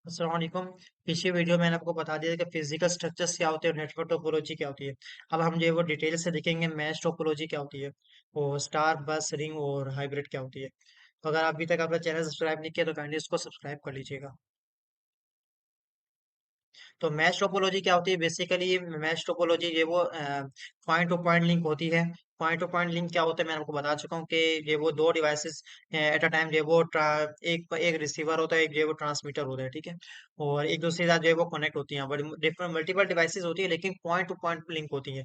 अस्सलाम वालेकुम। पिछली वीडियो में मैंने आपको बता दिया कि फिजिकल स्ट्रक्चर्स क्या होते हैं और नेटवर्क टोपोलॉजी क्या होती है। अब हम जो है वो डिटेल से देखेंगे मैश टोपोलॉजी क्या होती है और स्टार बस रिंग और हाइब्रिड क्या होती है। तो अगर अभी तक आपका चैनल सब्सक्राइब नहीं किया तो काइंडली इसको सब्सक्राइब कर लीजिएगा। तो मैश टोपोलॉजी क्या होती है? बेसिकली मैश टोपोलॉजी ये वो पॉइंट टू पॉइंट लिंक होती है। पॉइंट टू पॉइंट लिंक क्या होता है, मैं आपको बता चुका हूँ कि ये वो दो डिवाइसेस एट अ टाइम ये वो एक एक रिसीवर होता है, एक ये वो ट्रांसमीटर होता है, ठीक है। और एक दूसरे के साथ जो है वो कनेक्ट होती हैं, बड़ी डिफरेंट मल्टीपल डिवाइसेस होती है लेकिन पॉइंट टू पॉइंट लिंक होती है।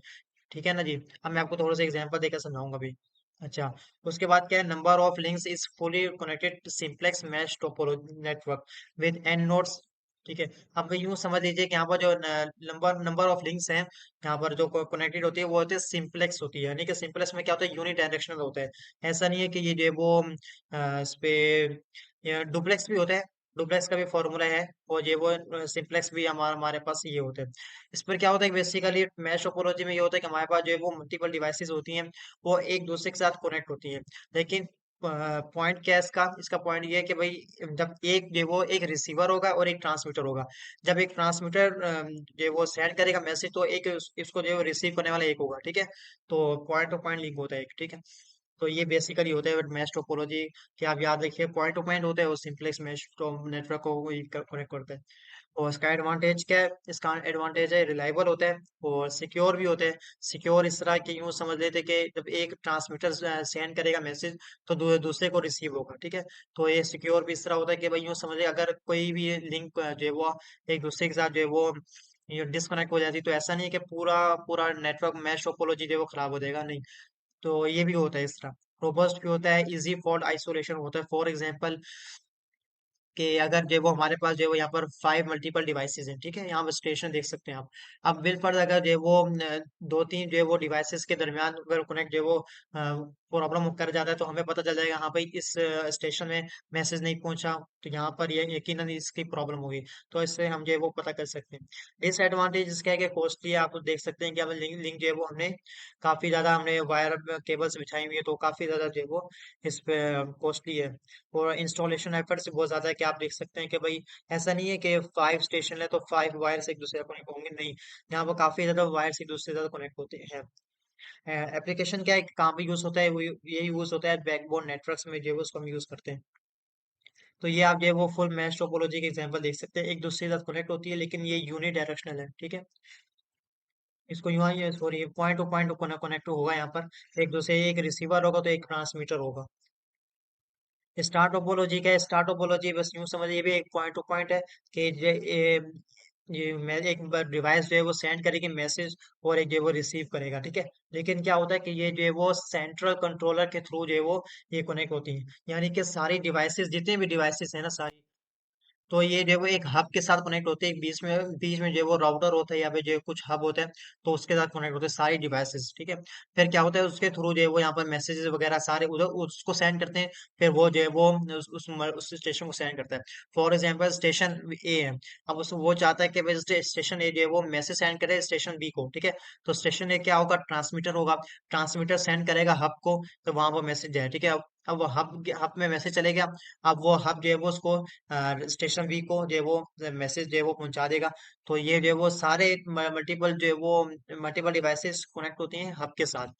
ठीक है ना जी। अब मैं आपको थोड़ा सा एग्जांपल देकर समझाऊंगा अभी। अच्छा, उसके बाद क्या है, number of links is fully connected simplex mesh topology network with N nodes. ठीक है। अब यूं समझ लीजिए कि यहाँ पर जो नंबर नंबर ऑफ लिंक्स हैं, यहाँ पर जो कनेक्टेड होती है वो होती है सिंपलेक्स होती है, यानी कि सिंपलेक्स में क्या होता है, यूनि डायरेक्शनल होता है। ऐसा नहीं है कि ये जो है वो इस पे डुप्लेक्स भी होता है। डुप्लेक्स का भी फॉर्मूला है। और ये वो सिंपलेक्स भी हमारे हमारे पास ये होते हैं। इस पर क्या होता है, बेसिकली मैश टोपोलॉजी में ये होता है कि हमारे पास जो है वो मल्टीपल डिवाइसेस होती हैं, वो एक दूसरे के साथ कनेक्ट होती हैं। लेकिन पॉइंट क्या है इसका, पॉइंट ये है कि भाई जब एक जो वो एक रिसीवर होगा और एक ट्रांसमीटर होगा। जब एक ट्रांसमीटर जो वो सेंड करेगा मैसेज, तो एक इसको जो रिसीव करने वाला एक होगा, ठीक है। तो पॉइंट टू पॉइंट लिंक होता है एक, ठीक है। तो ये बेसिकली होता है मैश टोपोलॉजी कि आप याद रखिए, पॉइंट टू पॉइंट होता है वो सिंपलेक्स मैश तो नेटवर्क को कनेक्ट करता है। और इसका एडवांटेज क्या है, इसका एडवांटेज है रिलायबल होता है और सिक्योर भी होता है। सिक्योर इस तरह के यूं समझ लेते हैं कि जब एक ट्रांसमीटर सेंड करेगा मैसेज, तो दूसरे को रिसीव होगा, ठीक है। तो ये सिक्योर भी इस तरह होता है कि भाई यूं समझ ले, अगर कोई भी लिंक जो है वो एक दूसरे के साथ जो है वो ये डिस्कनेक्ट हो जाती, तो ऐसा नहीं है कि पूरा पूरा नेटवर्क मैश टोपोलॉजी जो है वो खराब हो जाएगा, नहीं। तो ये भी होता है इस तरह। रोबस्ट भी होता है, इजी फॉल्ट आइसोलेशन होता है। फॉर एग्जांपल कि अगर जो है वो हमारे पास जो है वो यहाँ पर 5 मल्टीपल डिवाइसेस हैं, ठीक है। यहाँ पर स्टेशन देख सकते हैं आप। अब बिल फर्ज अगर जो है वो दो तीन जो है वो डिवाइसेस के दरमियान अगर कनेक्ट जो है वो प्रॉब्लम कर जाता है, तो हमें पता चल जाएगा हाँ भाई इस स्टेशन में मैसेज नहीं पहुंचा, तो यहाँ पर ये यकीनन इसकी प्रॉब्लम होगी। तो इससे हम जो है वो पता कर सकते हैं। डिसएडवांटेज इसका है कि कॉस्टली, आप देख सकते हैं कि अब लिंक लिंक जो है वो हमने काफी ज्यादा हमने वायर केबल्स बिछाई हुई है, तो काफी ज्यादा जो है वो इस पे कॉस्टली है। और इंस्टॉलेशन एफर्ट्स बहुत ज्यादा है कि आप देख सकते हैं कि भाई ऐसा नहीं है कि 5 स्टेशन है तो 5 वायर्स एक दूसरे से कनेक्ट होंगे, नहीं। यहाँ पर काफी ज्यादा वायर्स एक दूसरे से ज्यादा कनेक्ट होते हैं। एप्लीकेशन क्या है, कहाँ पे यूज होता है, वो ये यूज होता है बैकबोन नेटवर्क्स में, जो है उसको हम यूज करते हैं। तो ये आप जो है वो फुल मैश टोपोलॉजी के एग्जांपल देख सकते हैं, एक दूसरे के साथ कनेक्ट होती है लेकिन ये यूनि डायरेक्शनल है, ठीक है। इसको यूं ही sorry point to point connect होगा यहाँ पर, एक दूसरे, एक रिसीवर होगा तो एक ट्रांसमीटर होगा। स्टार टोपोलॉजी क्या है, स्टार टोपोलॉजी बस यूं समझिए, ये भी एक पॉइंट टू पॉइंट है कि ये मैं एक डिवाइस जो है वो सेंड करेगी मैसेज और एक जो है वो रिसीव करेगा, ठीक है। लेकिन क्या होता है कि ये जो है वो सेंट्रल कंट्रोलर के थ्रू जो है वो ये कनेक्ट होती है, यानी कि सारी डिवाइसेस, जितने भी डिवाइसेस है ना सारी, तो ये जो है वो एक हब के साथ कनेक्ट होते हैं, बीच में जो है वो राउटर होता है या फिर जो है कुछ हब होता है, तो उसके साथ कनेक्ट होते हैं सारी डिवाइसेस, ठीक है। फिर क्या होता है, उसके थ्रू जो है वो यहाँ पर मैसेजेस वगैरह सारे उधर उसको सेंड करते हैं। फिर वो जो है वो उस स्टेशन को सेंड करता है। फॉर एग्जाम्पल स्टेशन ए है। अब वो चाहता है कि भाई स्टेशन ए जो है वो मैसेज सेंड करे स्टेशन बी को, ठीक है। तो स्टेशन ए क्या होगा, ट्रांसमीटर होगा। ट्रांसमीटर सेंड करेगा हब को, तो वहां वो मैसेज जाए, ठीक है। अब वो हब में मैसेज चलेगा। अब वो हब जो है वो उसको स्टेशन बी को जो है वो मैसेज जो है वो पहुंचा देगा। तो ये जो है वो सारे मल्टीपल जो है वो मल्टीपल डिवाइसेस कनेक्ट होती हैं हब के साथ।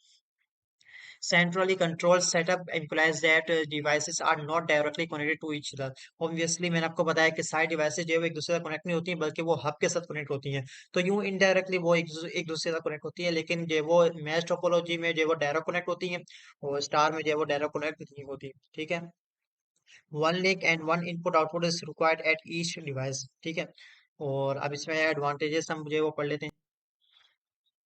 Centrally controlled setup implies that devices are not directly connected to each other. Obviously मैंने आपको बताया कि सारी डिवाइसेस जो है वो एक दूसरे से कनेक्ट नहीं होती हैं, बल्कि वो हब के साथ कनेक्ट होती हैं। तो यूं इनडायरेक्टली वो एक दूसरे से कनेक्ट होती है, लेकिन जो है वो मैश टोपोलॉजी में जो है वो डायरेक्ट कनेक्ट होती हैं और स्टार में जो है वो डायरेक्ट कनेक्ट नहीं होती, ठीक है। One link and one input output is required at each device, ठीक है। और अब इसमें एडवांटेजेस हम जो है वो पढ़ लेते हैं।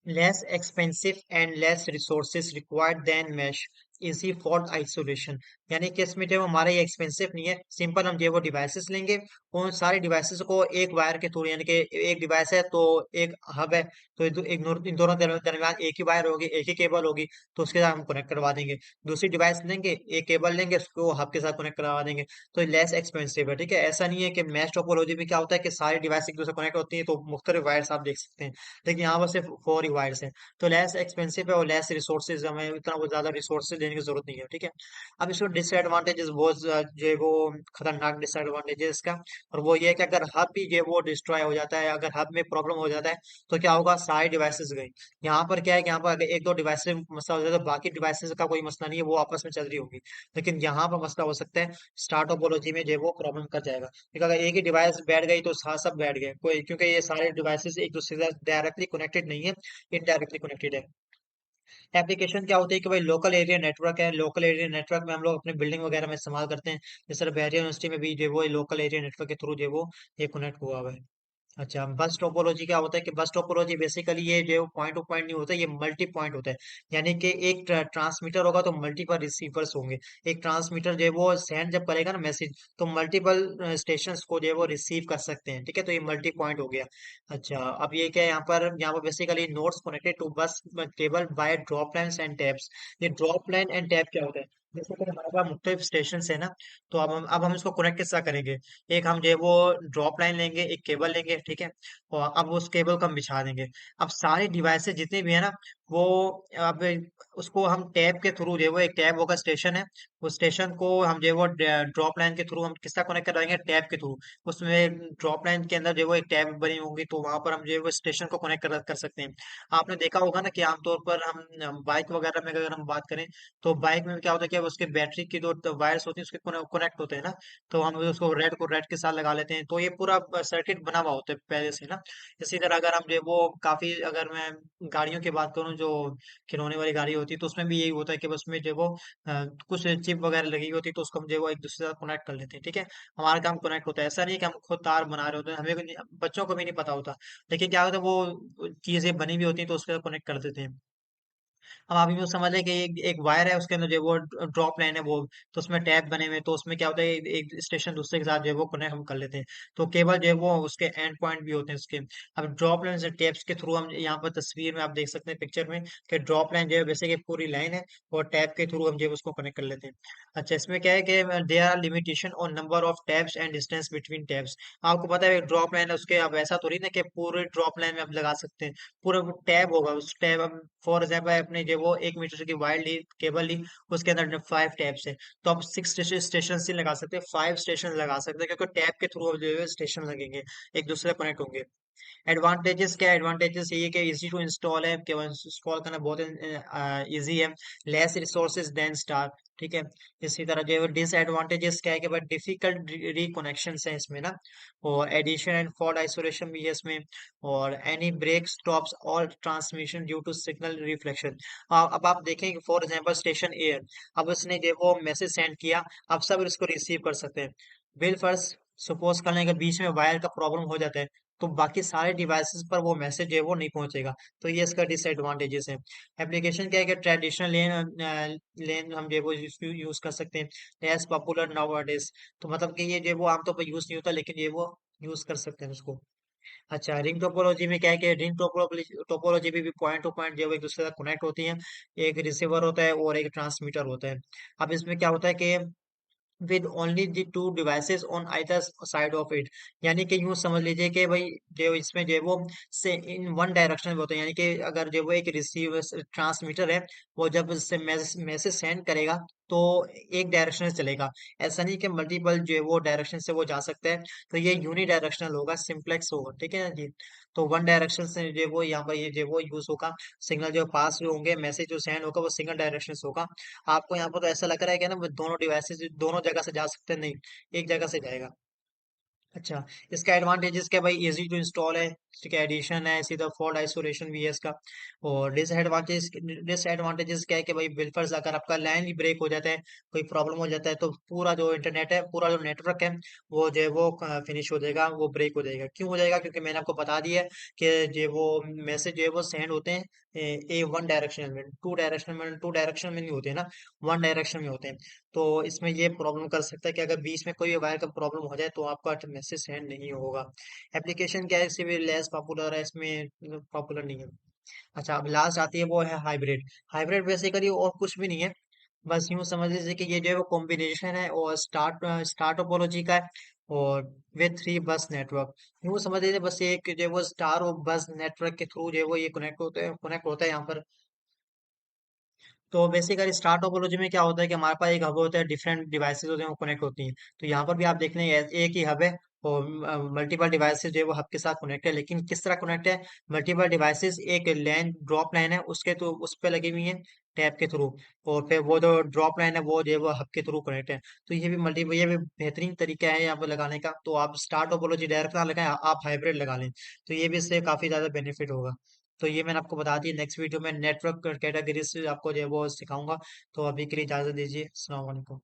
Less expensive and less resources required than mesh. Easy fault isolation, यानी कि इसमें जो हमारा ये एक्सपेंसिव नहीं है, सिंपल हम जो है वो डिवाइसेस लेंगे, उन सारे डिवाइसेस को एक वायर के थ्रू, यानी कि एक डिवाइस है तो एक हब है, तो इन दोनों दरमियान एक ही वायर होगी, एक ही केबल होगी, तो उसके साथ हम कनेक्ट करवा देंगे। दूसरी डिवाइस लेंगे, एक केबल लेंगे, उसको हब के साथ कनेक्ट करवा देंगे। तो लेस एक्सपेंसिव है, ठीक है। ऐसा नहीं है कि मैश टोपोलॉजी में क्या होता है कि सारी डिवाइस एक दूसरे कनेक्ट होती है तो मुख्तलिफ वायर्स आप देख सकते हैं, लेकिन यहाँ पर सिर्फ 4 ही वायर्स हैं। तो लेस एक्सपेंसिव है और लेस रिसोर्सेज, हमें इतना वो ज्यादा रिसोर्सेज देने की जरूरत नहीं है, ठीक है। अब इसमें डिसएडवांटेजेस बहुत जो है वो खतरनाक डिसएडवांटेजेस इसका, और वो ये है कि अगर हब भी जो है वो डिस्ट्रॉय हो जाता है, अगर हब में प्रॉब्लम हो जाता है, तो क्या होगा, सारे डिवाइसेस गए। यहाँ पर क्या है कि यहाँ पर अगर एक दो डिवाइसेस में मसला हो जाता है तो बाकी डिवाइसेस का कोई मसला नहीं है, वो आपस में चल रही होगी। लेकिन यहाँ पर मसला हो सकता है, स्टार टोपोलॉजी में जो है वो प्रॉब्लम कर जाएगा, क्योंकि अगर एक ही डिवाइस बैठ गई तो सब बैठ गए कोई, क्योंकि ये सारे डिवाइसेस एक दूसरे से डायरेक्टली कनेक्टेड नहीं है, इनडायरेक्टली कनेक्टेड है। एप्लीकेशन क्या होती है कि भाई लोकल एरिया नेटवर्क है, लोकल एरिया नेटवर्क में हम लोग अपने बिल्डिंग वगैरह में इस्तेमाल करते हैं। जैसे बहरिया यूनिवर्सिटी में भी जो है वो लोकल एरिया नेटवर्क के थ्रू जो है वो ये कनेक्ट हुआ हुआ है। अच्छा, बस टोपोलॉजी क्या होता है कि बस टोपोलॉजी बेसिकली ये जो पॉइंट टू पॉइंट नहीं होता, ये मल्टी पॉइंट होता है। यानी कि एक ट्रांसमीटर होगा तो मल्टीपल रिसीवर्स होंगे। एक ट्रांसमीटर जो है वो सेंड जब करेगा ना मैसेज, तो मल्टीपल स्टेशंस को जो है वो रिसीव कर सकते हैं, ठीक है। तो ये मल्टी पॉइंट हो गया। अच्छा, अब ये क्या है, यहाँ पर बेसिकली नोड्स कनेक्टेड टू बस cable by drop lines and taps. ये ड्रॉप लाइन एंड टैप क्या होता है, जैसे कि हमारे पास मुख्तलिफ स्टेशन है ना, तो अब हम इसको कनेक्ट किस तरह करेंगे। एक हम जो है वो ड्रॉप लाइन लेंगे, एक केबल लेंगे, ठीक है। और अब उस केबल को हम बिछा देंगे। अब सारे डिवाइसेस जितने भी है ना, वो अब उसको हम टैब के थ्रू जो है वो, एक टैब होगा, स्टेशन है, उस स्टेशन को हम जो है वो ड्रॉप लाइन के थ्रू हम किस तरह कनेक्ट करवाएंगे, टैब के थ्रू। उसमें ड्रॉप लाइन के अंदर जो है वो एक टैब बनी होगी, तो वहां पर हम जो है वो स्टेशन को कनेक्ट कर सकते हैं। आपने देखा होगा ना कि आमतौर पर हम बाइक वगैरह में अगर हम बात करें, तो बाइक में क्या होता है कि उसके बैटरी की जो वायर्स होती है उसके कनेक्ट होते हैं ना, तो हम उसको रेड को रेड के साथ लगा लेते हैं, तो ये पूरा सर्किट बना हुआ होता है पहले से ना। इसी तरह अगर हम जो वो काफी, अगर मैं गाड़ियों की बात करूं, जो खिलौने वाली गाड़ी होती है, तो उसमें भी यही होता है कि उसमें जो वो कुछ चिप वगैरह लगी होती है, तो उसको हम जो वो एक दूसरे से कनेक्ट कर लेते हैं, ठीक है। हमारा काम कनेक्ट होता है, ऐसा नहीं है कि हम खुद तार बना रहे होते हैं, हमें बच्चों को भी नहीं पता होता। लेकिन क्या होता है, वो चीजें बनी हुई होती हैं तो उसके साथ कनेक्ट कर देते हैं। हम अभी भी समझ लें कि एक वायर है, उसके अंदर जो है वो ड्रॉप लाइन है वो, तो उसमें टैप बने हुए हैं, तो उसमें क्या होता है, एक स्टेशन दूसरे के साथ जो है वो कनेक्ट हम कर लेते हैं। तो केबल जो है वो उसके एंड पॉइंट भी होते हैं उसके। अब ड्रॉप लाइन से टैप्स के थ्रू हम यहाँ पर तस्वीर में आप देख सकते हैं, पिक्चर में, कि ड्रॉप लाइन जो है वैसे कि पूरी लाइन है, और टैप के थ्रू हम जो है उसको कनेक्ट कर लेते हैं। अच्छा, इसमें क्या है कि there are limitation on number of taps and distance between taps. आपको पता है ड्रॉप लाइन है उसके, अब ऐसा तो नहीं ना कि पूरे ड्रॉप लाइन में आप लगा सकते हैं। पूरा टैब होगा, उस टैब, अब फॉर एग्जाम्पल अपने जो वो 1 मीटर की वायर ली, केबल ली, उसके अंदर 5 टैब्स है, तो आप 6 स्टेशन से लगा सकते हैं, 5 स्टेशन लगा सकते हैं, क्योंकि टैब के थ्रू जो है स्टेशन लगेंगे, एक दूसरे कनेक्ट होंगे। एडवांटेजेस क्या है, एडवांटेजेस ये है कि इजी टू इंस्टॉल है, कि इंस्टॉल करना बहुत इजी है। लेस रिसोर्सेज देन स्टार, ठीक है। इसी तरह जो डिसएडवांटेजेस क्या है कि भाई डिफिकल्ट रिकनेक्शन है इसमें ना, और एडिशन एंड फॉल्ट आइसोलेशन भी है इसमें, और एनी ब्रेक स्टॉप्स और transmission due to signal reflection. अब आप देखें कि फॉर एग्जांपल स्टेशन ए है, अब उसने जो वो मैसेज सेंड किया, अब सब इसको रिसीव कर सकते हैं। बिल फर्स्ट सपोज करने के बीच में वायर का प्रॉब्लम हो जाता है, तो बाकी सारे डिवाइसेस पर वो मैसेज है वो नहीं पहुंचेगा। तो ये इसका डिसएडवांटेजेस है। एप्लीकेशन क्या है कि ट्रेडिशनल लेन लेन हम जो वो यूज कर सकते हैं, लेस पॉपुलर नाउअडेज। तो मतलब कि ये जो वो आमतौर पर यूज नहीं होता, लेकिन ये वो यूज कर सकते हैं उसको। अच्छा, रिंग टोपोलॉजी में क्या है कि रिंग टोपोलॉजी टोपोलॉजी भी पॉइंट टू पॉइंट जो है वो एक दूसरे से कनेक्ट होती है। एक रिसीवर होता है और एक ट्रांसमीटर होता है। अब इसमें क्या होता है कि with only the two devices on either side of it, यानी कि यूं समझ लीजिए कि भाई जो इसमें जो है वो से इन वन डायरेक्शन में होते हैं, यानी कि अगर जो वो एक रिसीवर ट्रांसमीटर है, वो जब उससे मैसेज सेंड करेगा तो एक डायरेक्शन से चलेगा। ऐसा नहीं कि मल्टीपल जो है वो डायरेक्शन से वो जा सकता है। तो ये यूनी डायरेक्शनल होगा, सिंप्लेक्स होगा, ठीक है ना जी। तो वन डायरेक्शन से जो है वो यहाँ पर ये जो है वो यूज होगा। सिग्नल जो पास जो होंगे, मैसेज जो सेंड होगा वो सिंगल डायरेक्शन से होगा। आपको यहाँ पर तो ऐसा लग रहा है कि ना वो दोनों डिवाइसेस दोनों जगह से जा सकते हैं, नहीं, एक जगह से जाएगा। अच्छा, इसका एडवांटेजेस क्या भाई, इजी टू इंस्टॉल है, ठीक है, एडिशन है, सीधा फॉल्ट आइसोलेशन भी है इसका। और डिसएडवांटेजेस क्या है कि भाई बिल्फर्स, अगर आपका लाइन ही ब्रेक हो जाता है, कोई प्रॉब्लम हो जाता है, तो पूरा जो इंटरनेट है, पूरा जो नेटवर्क है, वो जो है वो फिनिश हो जाएगा, वो ब्रेक हो जाएगा। क्यों हो जाएगा, क्योंकि मैंने आपको बता दिया है कि जो वो मैसेज जो है वो सेंड होते हैं ए वन डायरेक्शन में, टू डायरेक्शन में नहीं होते ना, वन डायरेक्शन में होते हैं। तो इसमें ये प्रॉब्लम कर सकता है कि अगर बीच में कोई वायर का प्रॉब्लम हो जाए तो आपका मैसेज सेंड नहीं होगा। एप्लीकेशन क्या है, इससे भी लेस पॉपुलर है, इसमें पॉपुलर नहीं है। अच्छा, अब लास्ट आती है वो है हाइब्रिड। हाइब्रिड बेसिकली और कुछ भी नहीं है, बस यूं समझ लीजिए कि ये जो है वो कॉम्बिनेशन है और स्टार टोपोलॉजी का है, और विथ थ्री बस नेटवर्क। यूं समझ लीजिए बस ये एक जो है वो स्टार और बस नेटवर्क के थ्रू जो है वो ये कनेक्ट होते हैं, कनेक्ट होता है यहाँ पर। तो बेसिकली स्टार टोपोलॉजी में क्या होता है कि हमारे पास एक हब होता है, डिफरेंट डिवाइसेस होते हैं वो कनेक्ट होती हैं। तो यहाँ पर भी आप देख लेंगे एक ही हब है और मल्टीपल डिवाइसेस जो है वो हब के साथ कनेक्ट है, लेकिन किस तरह कनेक्ट है? मल्टीपल डिवाइसेस एक लाइन ड्रॉप लाइन है उसके तो उस पे लगी हुई है टैप के थ्रू, और फिर वो जो ड्रॉप लाइन है वो जो है वो हब के थ्रू कनेक्ट है। तो ये भी बेहतरीन तरीका है यहाँ पर लगाने का। तो आप स्टार टोपोलॉजी डायरेक्ट ना लगाएं, आप हाइब्रिड लगा लें, तो ये भी इससे काफी ज्यादा बेनिफिट होगा। तो ये मैंने आपको बता दी। नेक्स्ट वीडियो में नेटवर्क कैटेगरीज आपको जो है वो सिखाऊंगा। तो अभी के लिए इजाजत दीजिए। अस्सलाम वालेकुम।